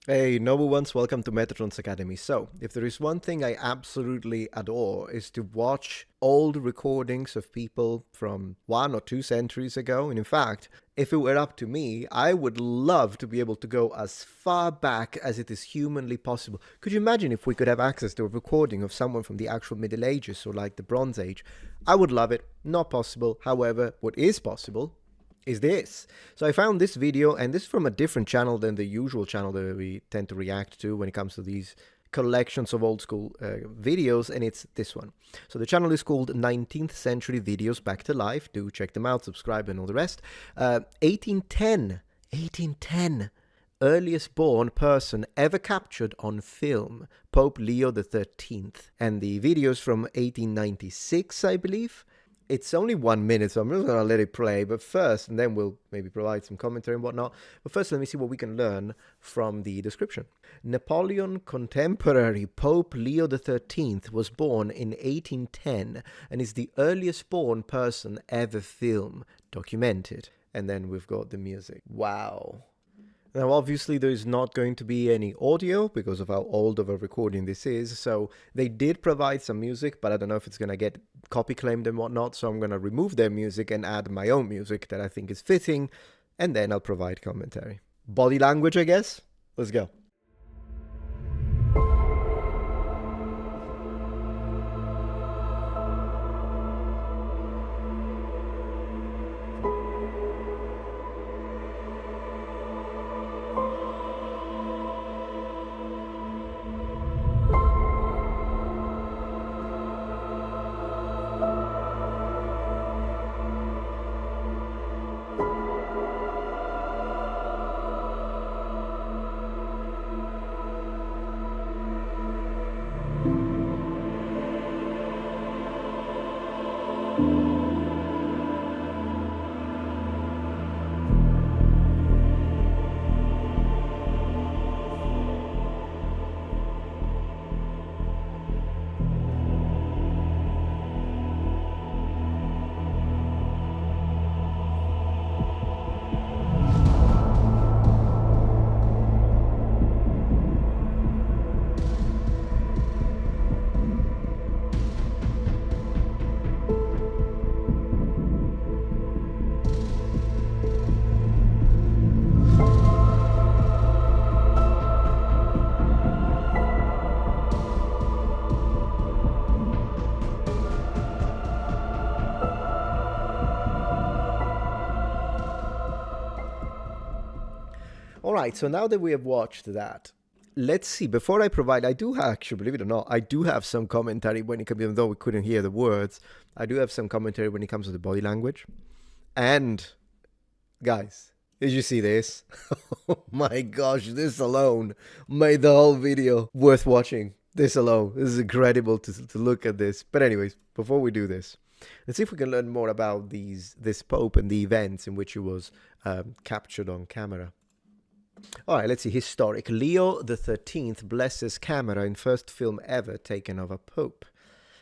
Hey, noble ones, welcome to Metatron's Academy. So, if there is one thing I absolutely adore is to watch old recordings of people from 1 or 2 centuries ago. And in fact, if it were up to me, I would love to be able to go as far back as it is humanly possible. Could you imagine if we could have access to a recording of someone from the actual Middle Ages or like the Bronze Age? I would love it. Not possible. However, what is possible is this. So I found this video, and this is from a different channel than the usual channel that we tend to react to when it comes to these collections of old school videos, and it's this one. So the channel is called 19th Century Videos Back to Life. Do check them out, subscribe, and all the rest. 1810, earliest born person ever captured on film, Pope Leo the 13th. And the videos from 1896, I believe. It's only 1 minute, so I'm just going to let it play. But first, and then we'll maybe provide some commentary and whatnot. But first, let me see what we can learn from the description. Napoleon contemporary Pope Leo the 13th was born in 1810 and is the earliest born person ever film documented. And then we've got the music. Wow. Now, obviously, there's not going to be any audio because of how old of a recording this is. So they did provide some music, but I don't know if it's going to get copy claimed and whatnot. So I'm going to remove their music and add my own music that I think is fitting. And then I'll provide commentary. Body language, I guess. Let's go. All right, so now that we have watched that, let's see. Before I provide, I do actually, believe it or not, I do have some commentary when it comes, even though we couldn't hear the words, I do have some commentary when it comes to the body language. And, guys, did you see this? Oh my gosh, this alone made the whole video worth watching. This alone. This is incredible to look at this. But anyways, before we do this, let's see if we can learn more about this Pope and the events in which he was captured on camera. All right, let's see. Historic. Leo the 13th blesses camera in first film ever taken of a pope.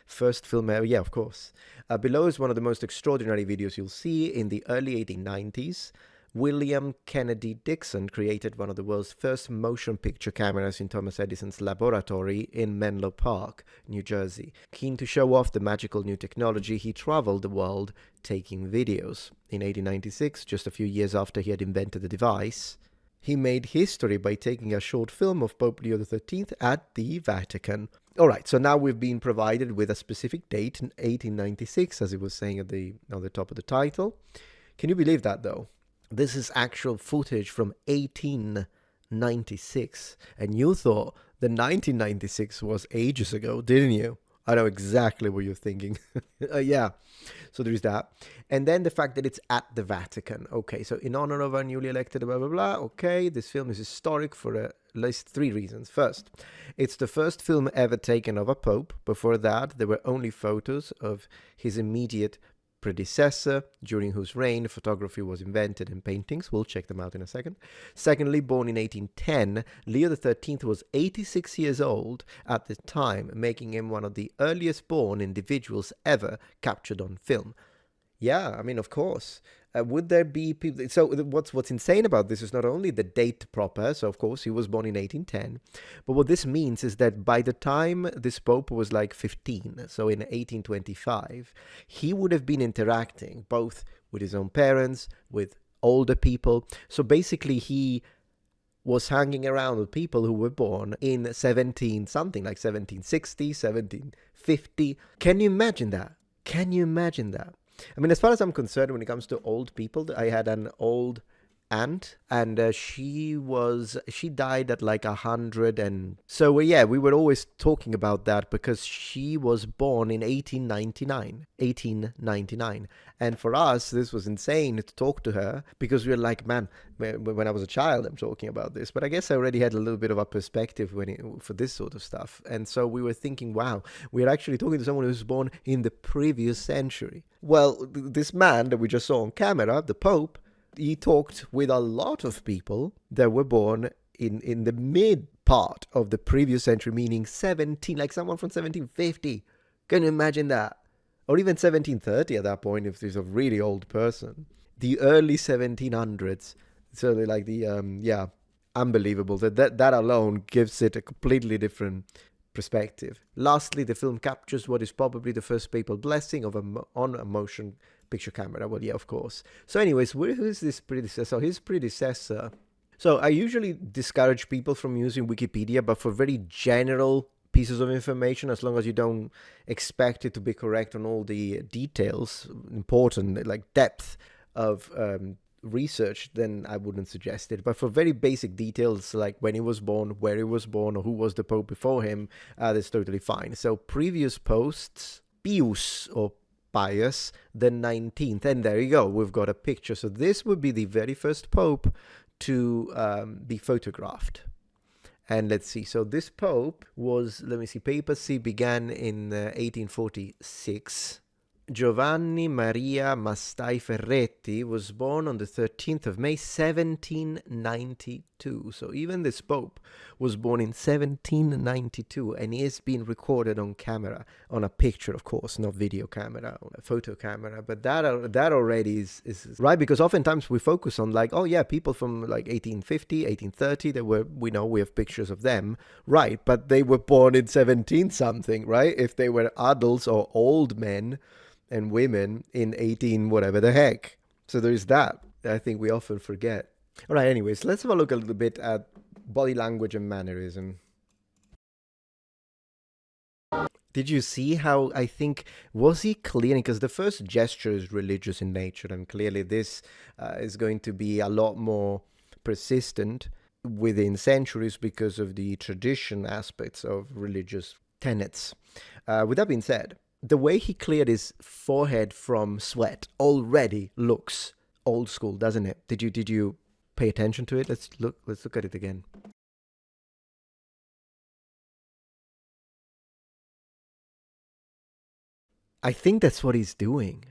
First film ever, yeah, of course. Below is one of the most extraordinary videos you'll see. In the early 1890s, William Kennedy Dixon created one of the world's first motion picture cameras in Thomas Edison's laboratory in Menlo Park, New Jersey. Keen to show off the magical new technology, he traveled the world taking videos. In 1896, just a few years after he had invented the device, he made history by taking a short film of Pope Leo XIII at the Vatican. All right, so now we've been provided with a specific date in 1896, as it was saying on the top of the title. Can you believe that, though? This is actual footage from 1896, and you thought the 1996 was ages ago, didn't you? I know exactly what you're thinking. Yeah, so there is that. And then the fact that it's at the Vatican. Okay, so in honor of our newly elected, blah, blah, blah. Okay, this film is historic for at least 3 reasons. First, it's the first film ever taken of a pope. Before that, there were only photos of his immediate predecessor, during whose reign photography was invented and paintings. We'll check them out in a second. Secondly, born in 1810, Leo XIII was 86 years old at the time, making him one of the earliest born individuals ever captured on film. Yeah, I mean, of course. Would there be people? So what's insane about this is not only the date proper. So of course he was born in 1810, but what this means is that by the time this pope was like 15, so in 1825, he would have been interacting both with his own parents, with older people. So basically, he was hanging around with people who were born in 17 something, like 1760, 1750. Can you imagine that? Can you imagine that? I mean, as far as I'm concerned, when it comes to old people, I had an old aunt, and she died at like 100. And so yeah, we were always talking about that because she was born in 1899. And for us, this was insane to talk to her, because we were like, man, when I was a child, I'm talking about this, but I guess I already had a little bit of a perspective for this sort of stuff. And so we were thinking, wow, we're actually talking to someone who was born in the previous century. Well, this man that we just saw on camera, the Pope, he talked with a lot of people that were born in the mid part of the previous century, meaning 17, like someone from 1750. Can you imagine that? Or even 1730 at that point, if there's a really old person. The early 1700s. So they're like yeah, unbelievable. That alone gives it a completely different perspective. Lastly, the film captures what is probably the first papal blessing on a motion picture camera. Well, yeah, of course. So anyways, who is this predecessor? His predecessor. So I usually discourage people from using Wikipedia, but for very general pieces of information, as long as you don't expect it to be correct on all the details, important, like depth of research, then I wouldn't suggest it. But for very basic details, like when he was born, where he was born, or who was the Pope before him, that's totally fine. So previous posts, Pius or Pius the 19th, and there you go, we've got a picture. So this would be the very first Pope to be photographed. And let's see, so this Pope was, let me see, papacy began in 1846. Giovanni Maria Mastai Ferretti was born on the 13th of May, 1792. So even this Pope was born in 1792, and he has been recorded on camera, on a picture, of course, not video camera, on a photo camera. But that already is right, because oftentimes we focus on like, oh yeah, people from like 1850, 1830, we have pictures of them, right? But they were born in 17 something, right? If they were adults or old men and women in 18 whatever the heck. So there's that I think we often forget. All right, anyways, let's have a look a little bit at body language and mannerism. Did you see how, I think, was he clear? Because the first gesture is religious in nature, and clearly this is going to be a lot more persistent within centuries because of the tradition aspects of religious tenets. With that being said, the way he cleared his forehead from sweat already looks old school, doesn't it? Did you pay attention to it? Let's look at it again. I think that's what he's doing.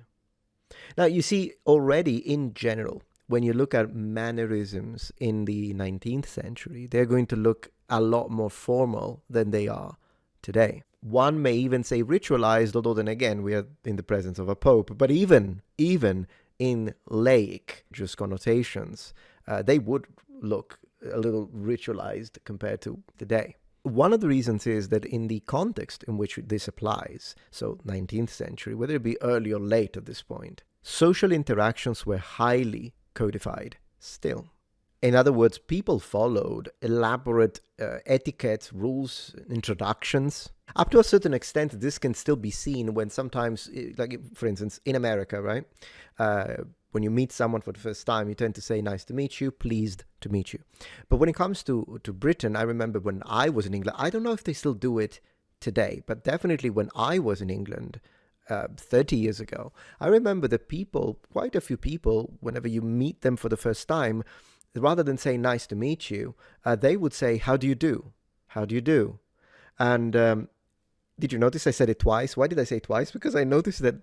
Now, you see, already in general, when you look at mannerisms in the 19th century, they're going to look a lot more formal than they are today. One may even say ritualized, although then again, we are in the presence of a pope. But even in laic just connotations, they would look a little ritualized compared to today. One of the reasons is that in the context in which this applies, so 19th century, whether it be early or late at this point, social interactions were highly codified still. In other words, people followed elaborate etiquette, rules, introductions. Up to a certain extent, this can still be seen when sometimes, like for instance, in America, right? When you meet someone for the first time, you tend to say, nice to meet you, pleased to meet you. But when it comes to Britain, I remember when I was in England, I don't know if they still do it today, but definitely when I was in England 30 years ago, I remember the people, quite a few people, whenever you meet them for the first time, rather than say nice to meet you, they would say, how do you do? How do you do? And did you notice I said it twice? Why did I say it twice? Because I noticed that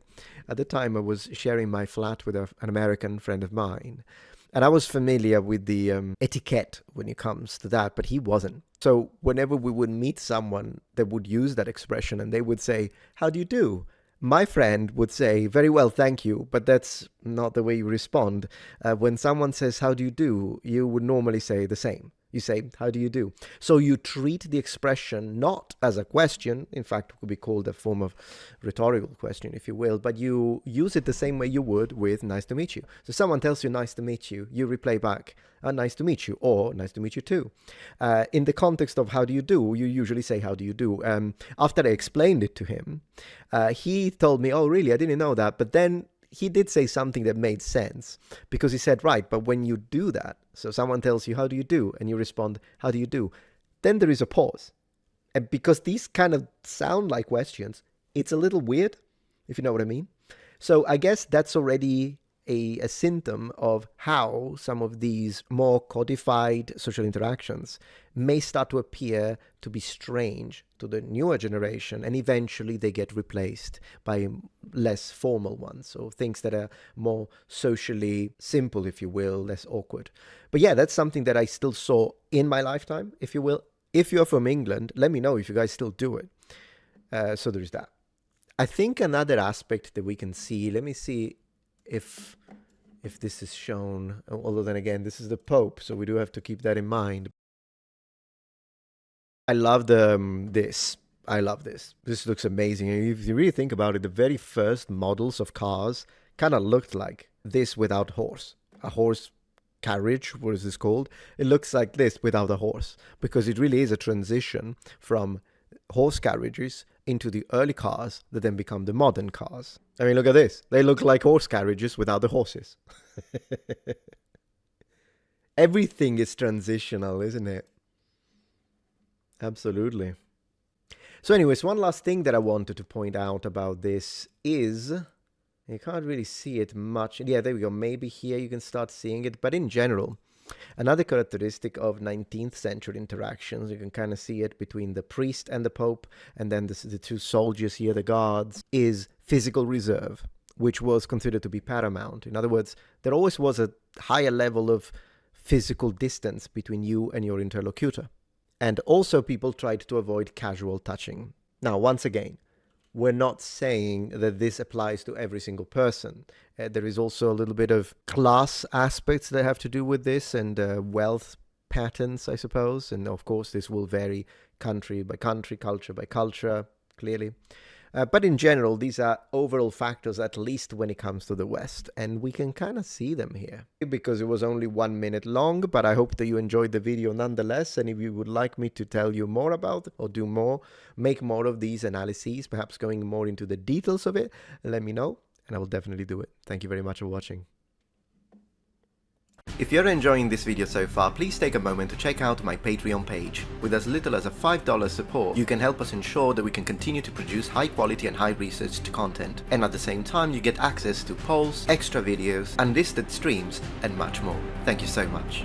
at the time I was sharing my flat with an American friend of mine. And I was familiar with the etiquette when it comes to that, but he wasn't. So whenever we would meet someone that would use that expression and they would say, how do you do? My friend would say, very well, thank you, but that's not the way you respond. When someone says, how do you do, you would normally say the same. You say, how do you do? So you treat the expression not as a question, in fact, it could be called a form of rhetorical question, if you will, but you use it the same way you would with nice to meet you. So someone tells you nice to meet you, you reply back, nice to meet you, or nice to meet you too. In the context of how do you do, you usually say, how do you do? After I explained it to him, he told me, oh, really? I didn't know that. But then he did say something that made sense, because he said, right, but when you do that, so someone tells you, how do you do? And you respond, how do you do? Then there is a pause. And because these kind of sound like questions, it's a little weird, if you know what I mean. So I guess that's already a symptom of how some of these more codified social interactions may start to appear to be strange to the newer generation, and eventually they get replaced by less formal ones, so things that are more socially simple, if you will, less awkward. But yeah, that's something that I still saw in my lifetime, if you will. If you're from England, let me know if you guys still do it. So there's that. I think another aspect that we can see, let me see if this is shown, although then again, this is the Pope, so we do have to keep that in mind. I love this. I love this. This looks amazing. And if you really think about it, the very first models of cars kind of looked like this without horse. A horse carriage, what is this called? It looks like this without a horse, because it really is a transition from horse carriages into the early cars that then become the modern cars. I mean, look at this. They look like horse carriages without the horses. Everything is transitional, isn't it? Absolutely. So anyways, one last thing that I wanted to point out about this is, you can't really see it much. Yeah, there we go. Maybe here you can start seeing it. But in general, another characteristic of 19th century interactions, you can kind of see it between the priest and the Pope, and then the two soldiers here, the guards, is physical reserve, which was considered to be paramount. In other words, there always was a higher level of physical distance between you and your interlocutor. And also people tried to avoid casual touching. Now, once again, we're not saying that this applies to every single person. There is also a little bit of class aspects that have to do with this, and wealth patterns, I suppose. And of course, this will vary country by country, culture by culture, clearly. But in general, these are overall factors, at least when it comes to the West. And we can kind of see them here. Because it was only 1 minute long, but I hope that you enjoyed the video nonetheless. And if you would like me to tell you more about it, or do more, make more of these analyses, perhaps going more into the details of it, let me know, and I will definitely do it. Thank you very much for watching. If you're enjoying this video so far, please take a moment to check out my Patreon page. With as little as a $5 support, you can help us ensure that we can continue to produce high quality and high researched content. And at the same time, you get access to polls, extra videos, unlisted streams, and much more. Thank you so much.